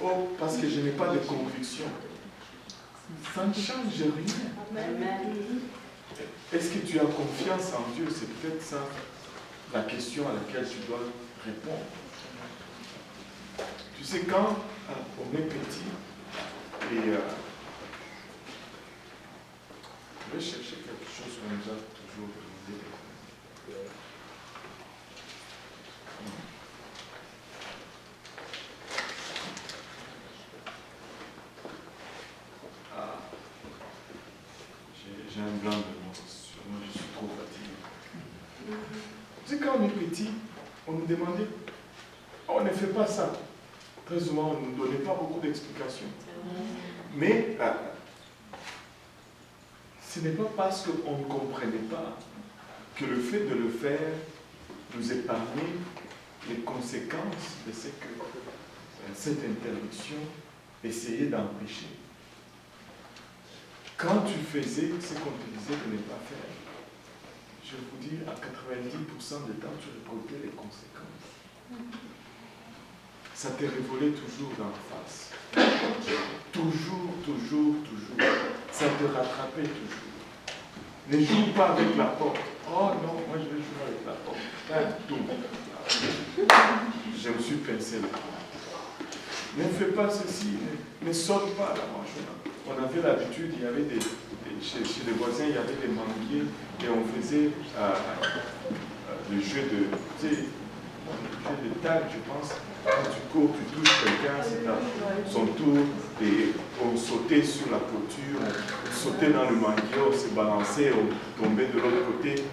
Oh, parce que je n'ai pas de conviction. Ça ne change rien. Est-ce que tu as confiance en Dieu? C'est peut-être ça la question à laquelle tu dois répondre. Tu sais, quand on est petit, et je vais chercher quelque chose qu'on nous a toujours demandé. J'ai un blanc de moi, sûrement je suis trop fatigué. Tu sais, quand on est petit, on nous demandait, on ne fait pas ça. Très souvent, on ne nous donnait pas beaucoup d'explications. Mais ce n'est pas parce qu'on ne comprenait pas que le fait de le faire nous épargnait les conséquences de ce que cette interdiction essayait d'empêcher. Quand tu faisais ce qu'on te disait de ne pas faire, je vous dis, à 90% du temps, tu récoltais les conséquences. Ça te revolait toujours dans la face. Toujours, toujours, toujours. Ça te rattrapait toujours. Ne joue pas avec la porte. Oh non, moi je vais jouer avec la porte. Je me suis pincé le bras. Ne fais pas ceci, ne saute pas la manche. On avait l'habitude, il y avait chez les voisins, il y avait des manguiers et on faisait le jeu de tag, je pense. Quand tu cours, tu touches quelqu'un, c'est à son tour, et on sautait sur la clôture, on sautait dans le manguier, on se balançait, on tombait de l'autre côté.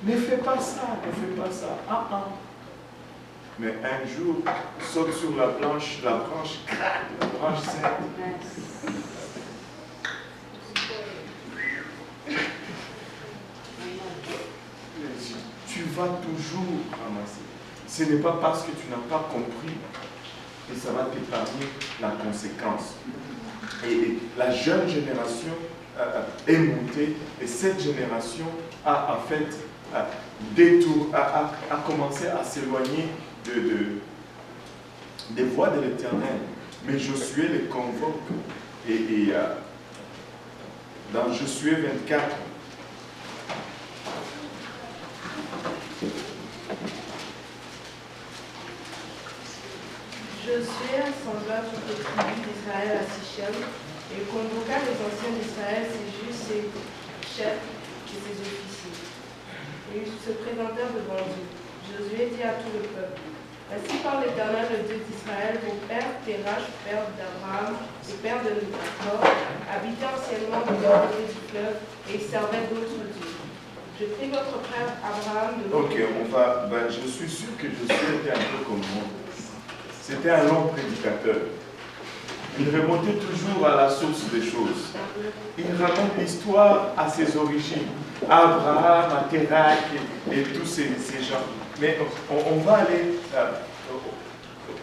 Ne fais pas ça, ne fais pas ça. Mais un jour, saute sur la branche, craque, la branche sèche. Tu vas toujours ramasser. Ce n'est pas parce que tu n'as pas compris que ça va t'épargner la conséquence. Et la jeune génération est montée et cette génération a fait a commencé à s'éloigner des voies de l'Éternel. Mais Josué les convoque et dans Josué 24, Josué rassembla toutes les tribus d'Israël à Sichem et convoqua les anciens d'Israël, ses juges, ses chefs et ses officiers. Et ils se présentèrent devant Dieu. Josué dit à tout le peuple, ainsi parle l'Éternel, le Dieu d'Israël, vos pères, Terach, père d'Abraham et père de Nahor, habitaient anciennement de l'autre côté du fleuve et ils servaient d'autres dieux. Je prie votre frère Abraham de... Ok, je suis sûr que Josué était un peu comme moi. C'était un long prédicateur. Il remontait toujours à la source des choses. Il raconte l'histoire à ses origines, à Abraham, à Terach et tous ces gens. Mais on va aller,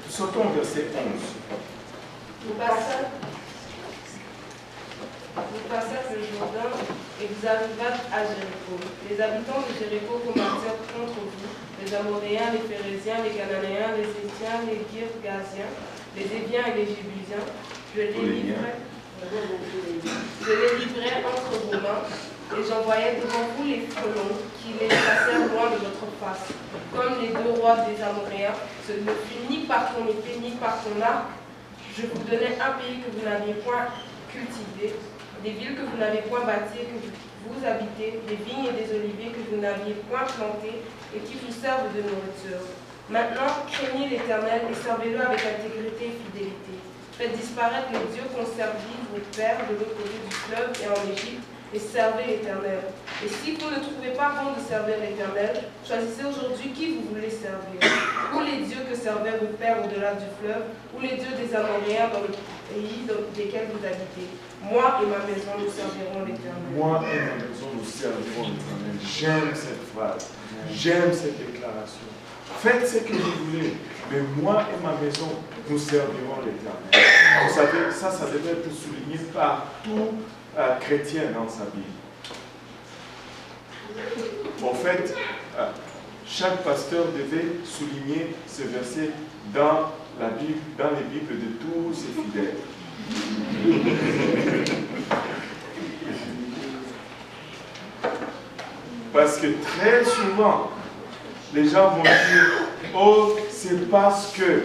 sautons au verset 11. Vous passâtes le Jourdain et vous arrivâtes à Jéricho. Les habitants de Jéricho commencèrent contre vous, les Amoréens, les Phéréziens, les Cananéens, les Héthiens, les Girgasiens, les Éviens et les Jébusiens. Je les livrai entre vos mains et j'envoyai devant vous les frelons qui les chassèrent loin de votre face. Comme les deux rois des Amoréens, ce ne fut ni par ton épée ni par ton arc. Je vous donnai un pays que vous n'aviez point cultivé, des villes que vous n'avez point bâties, que vous habitez, des vignes et des oliviers que vous n'aviez point plantées et qui vous servent de nourriture. Maintenant, craignez l'Éternel et servez-le avec intégrité et fidélité. Faites disparaître les dieux qu'ont servis vos pères de l'autre côté du fleuve et en Égypte, et servez l'Éternel. Et si vous ne trouvez pas bon de servir l'Éternel, choisissez aujourd'hui qui vous voulez servir. Ou les dieux que servaient vos pères au-delà du fleuve, ou les dieux des Amoréens dans le pays desquels vous habitez. Moi et ma maison, nous servirons l'Éternel. Moi et ma maison, nous servirons l'Éternel. J'aime cette phrase. J'aime cette déclaration. Faites ce que vous voulez, mais moi et ma maison, nous servirons l'Éternel. Vous savez, ça devait être souligné par tout chrétien dans sa Bible. En fait, chaque pasteur devait souligner ce verset dans la Bible, dans les Bibles de tous ses fidèles. Parce que très souvent, les gens vont dire, oh, c'est parce que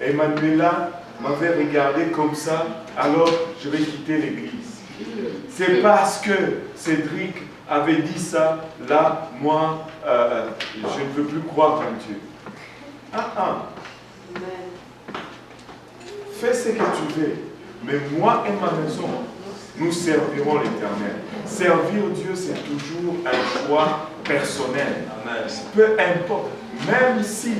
Emmanuela m'avait regardé comme ça, alors je vais quitter l'église. C'est parce que Cédric avait dit ça, là, moi, je ne veux plus croire en Dieu. Fais ce que tu veux, mais moi et ma maison, nous servirons l'Éternel. Servir Dieu, c'est toujours un choix personnel. Peu importe, même si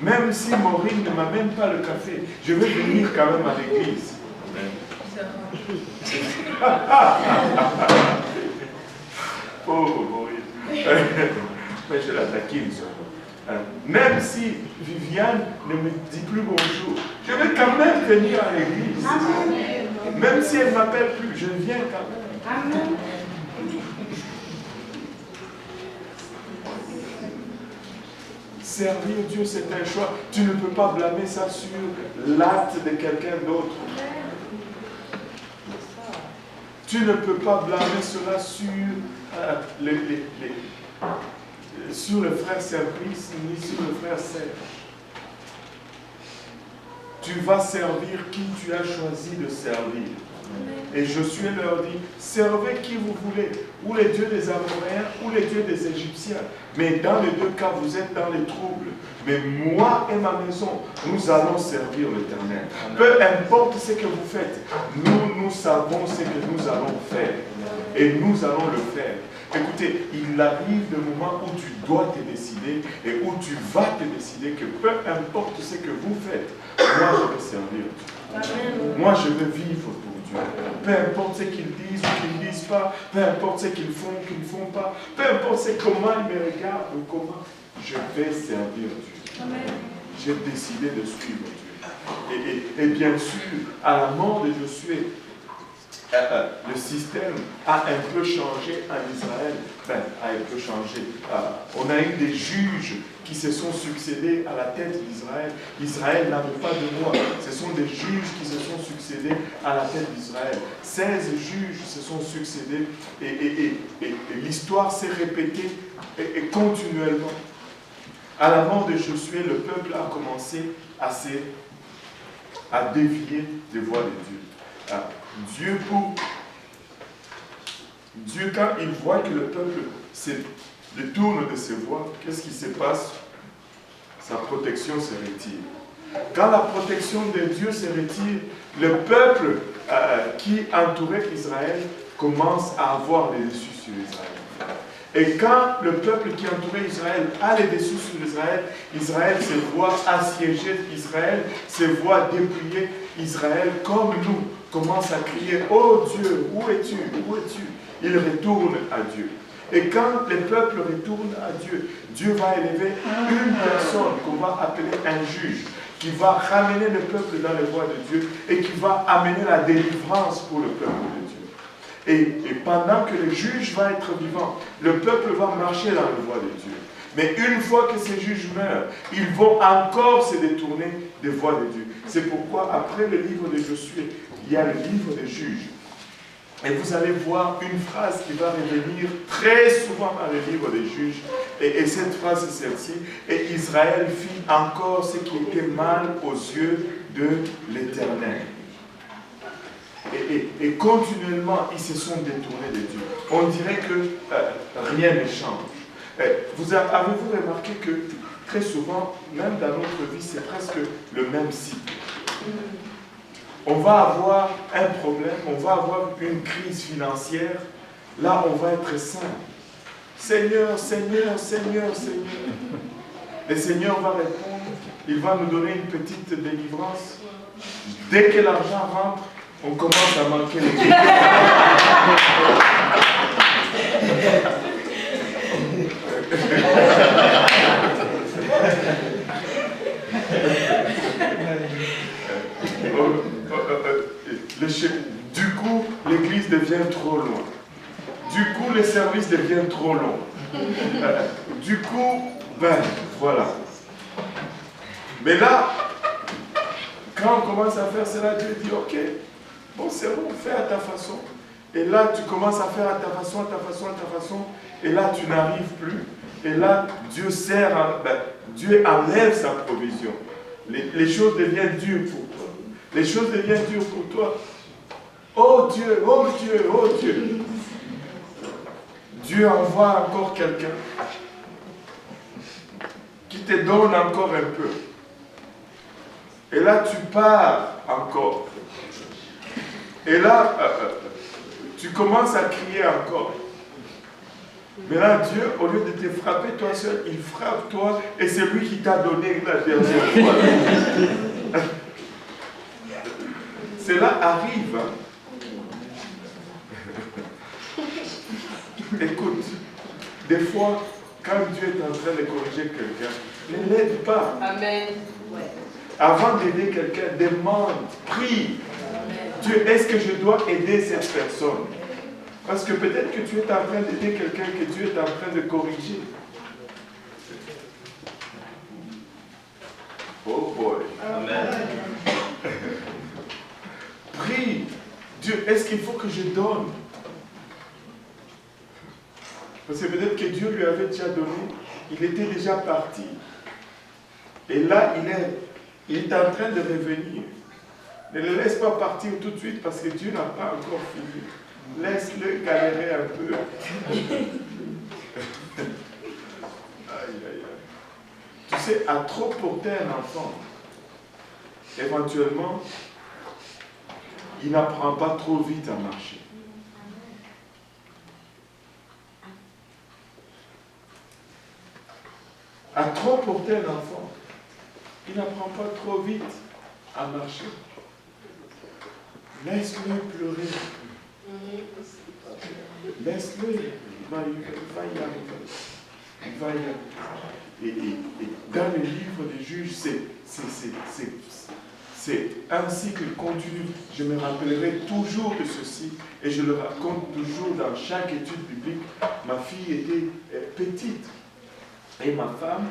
Maureen ne m'amène pas le café, je vais venir quand même à l'église. Pauvre Maureen. Mais je la taquine. Même si Viviane ne me dit plus bonjour, je vais quand même venir à l'église. Même si elle ne m'appelle plus, je viens quand même. Amen. Servir Dieu, c'est un choix. Tu ne peux pas blâmer ça sur l'acte de quelqu'un d'autre. Tu ne peux pas blâmer cela sur sur le frère service ni sur le frère serve. Tu vas servir qui tu as choisi de servir. Et Josué leur dit, servez qui vous voulez, ou les dieux des Amoréens, ou les dieux des Égyptiens. Mais dans les deux cas, vous êtes dans les troubles. Mais moi et ma maison, nous allons servir l'Éternel. Peu importe ce que vous faites, nous savons ce que nous allons faire. Et nous allons le faire. Écoutez, il arrive le moment où tu dois te décider et où tu vas te décider que peu importe ce que vous faites, moi je vais servir Dieu. Moi je vais vivre pour Dieu. Peu importe ce qu'ils disent ou qu'ils ne disent pas, peu importe ce qu'ils font ou qu'ils ne font pas, peu importe comment ils me regardent ou comment, je vais servir Dieu. J'ai décidé de suivre Dieu. Et bien sûr, à la mort de Josué, le système a un peu changé en Israël. A un peu changé. On a eu des juges qui se sont succédés à la tête d'Israël. Israël n'avait pas de roi. Ce sont des juges qui se sont succédés à la tête d'Israël. 16 juges se sont succédés et l'histoire s'est répétée continuellement. À la mort de Josué, le peuple a commencé à dévier des voies de Dieu. Dieu, quand il voit que le peuple se détourne de ses voies, qu'est-ce qui se passe? Sa protection se retire. Quand la protection de Dieu se retire, le peuple qui entourait Israël commence à avoir les dessus sur Israël. Et quand le peuple qui entourait Israël a les dessus sur Israël, Israël se voit assiégé, Israël se voit dépouillé, Israël, comme nous, commence à crier, « Oh Dieu, où es-tu? Où es-tu » Il retourne à Dieu. Et quand les peuples retournent à Dieu, Dieu va élever une personne qu'on va appeler un juge, qui va ramener le peuple dans les voies de Dieu et qui va amener la délivrance pour le peuple de Dieu. Et pendant que le juge va être vivant, le peuple va marcher dans les voies de Dieu. Mais une fois que ces juges meurent, ils vont encore se détourner des voies de Dieu. C'est pourquoi après le livre de Josué, il y a le livre des juges. Et vous allez voir une phrase qui va revenir très souvent dans le livre des juges. Et cette phrase est celle-ci. Et Israël fit encore ce qui était mal aux yeux de l'Éternel. Et continuellement, ils se sont détournés de Dieu. On dirait que rien ne change. Avez-vous remarqué que très souvent, même dans notre vie, c'est presque le même cycle. On va avoir un problème, on va avoir une crise financière. Là, on va être saint. Seigneur, Seigneur, Seigneur, Seigneur. Le Seigneur va répondre, il va nous donner une petite délivrance. Dès que l'argent rentre, on commence à manquer les trucs. Du coup, l'église devient trop loin. Du coup, les services deviennent trop longs. Du coup, voilà. Mais là, quand on commence à faire cela, Dieu dit, ok, bon c'est bon, fais à ta façon. Et là, tu commences à faire à ta façon, à ta façon, à ta façon. Et là, tu n'arrives plus. Et là, Dieu Dieu enlève sa provision. Les choses deviennent dures pour toi. Les choses deviennent dures pour toi. Oh Dieu, oh Dieu, oh Dieu. Dieu envoie encore quelqu'un qui te donne encore un peu. Et là, tu pars encore. Et là, tu commences à crier encore. Mais là, Dieu, au lieu de te frapper toi seul, il frappe toi et c'est lui qui t'a donné la dernière fois. Cela arrive. Hein? Écoute, des fois, quand Dieu est en train de corriger quelqu'un, ne l'aide pas. Amen. Avant d'aider quelqu'un, demande, prie. Dieu, est-ce que je dois aider cette personne? Parce que peut-être que tu es en train d'aider quelqu'un que Dieu est en train de corriger. Oh boy. Amen. Prie. Dieu, est-ce qu'il faut que je donne? Parce que peut-être que Dieu lui avait déjà donné. Il était déjà parti. Et là, il est en train de revenir. Ne le laisse pas partir tout de suite parce que Dieu n'a pas encore fini. Laisse-le galérer un peu. Aïe, aïe, aïe. Tu sais, à trop porter un enfant, éventuellement, il n'apprend pas trop vite à marcher. À trop porter un enfant, il n'apprend pas trop vite à marcher. Laisse-le pleurer. Laisse-le, il va y arriver. Il va y arriver. Et dans le livre des juges, c'est ainsi qu'il continue. Je me rappellerai toujours de ceci et je le raconte toujours dans chaque étude biblique. Ma fille était petite et ma femme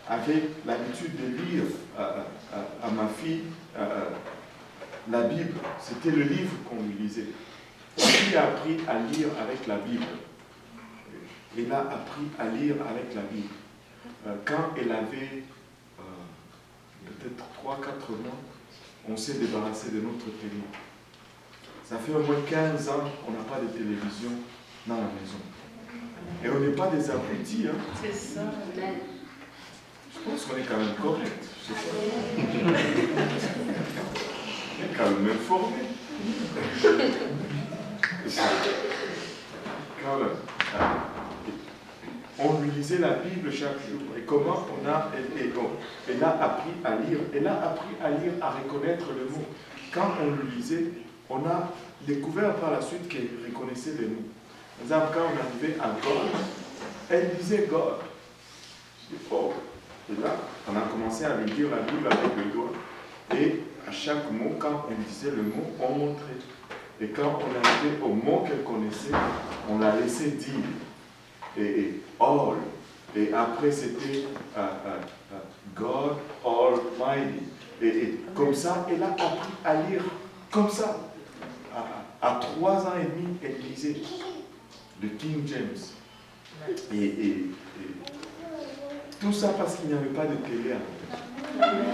avait l'habitude de lire à ma fille la Bible. C'était le livre qu'on lui lisait. Ma fille a appris à lire avec la Bible. Elle a appris à lire avec la Bible. Quand elle avait peut-être 3-4 mois, on s'est débarrassé de notre télé. Ça fait au moins 15 ans qu'on n'a pas de télévision dans la maison. Et on n'est pas des abrutis. Hein. C'est ça. Je pense qu'on est quand même correct. Je sais pas. On est quand même informé. Quand même. On lui lisait la Bible chaque jour. Et comment elle a appris à lire. Elle a appris à lire, à reconnaître le mot. Quand on le lisait, on a découvert par la suite qu'elle reconnaissait les mots. Par exemple, quand on arrivait à God, elle disait God. Je dis, oh. Et là, on a commencé à lui dire la Bible avec le doigt. Et à chaque mot, quand on disait le mot, on montrait. Et quand on arrivait au mot qu'elle connaissait, on la laissait dire. Et all. Et après, c'était God Almighty. Et comme ça, elle a appris à lire comme ça. À 3 ans et demi, elle lisait le King James. Et tout ça parce qu'il n'y avait pas de télé avant.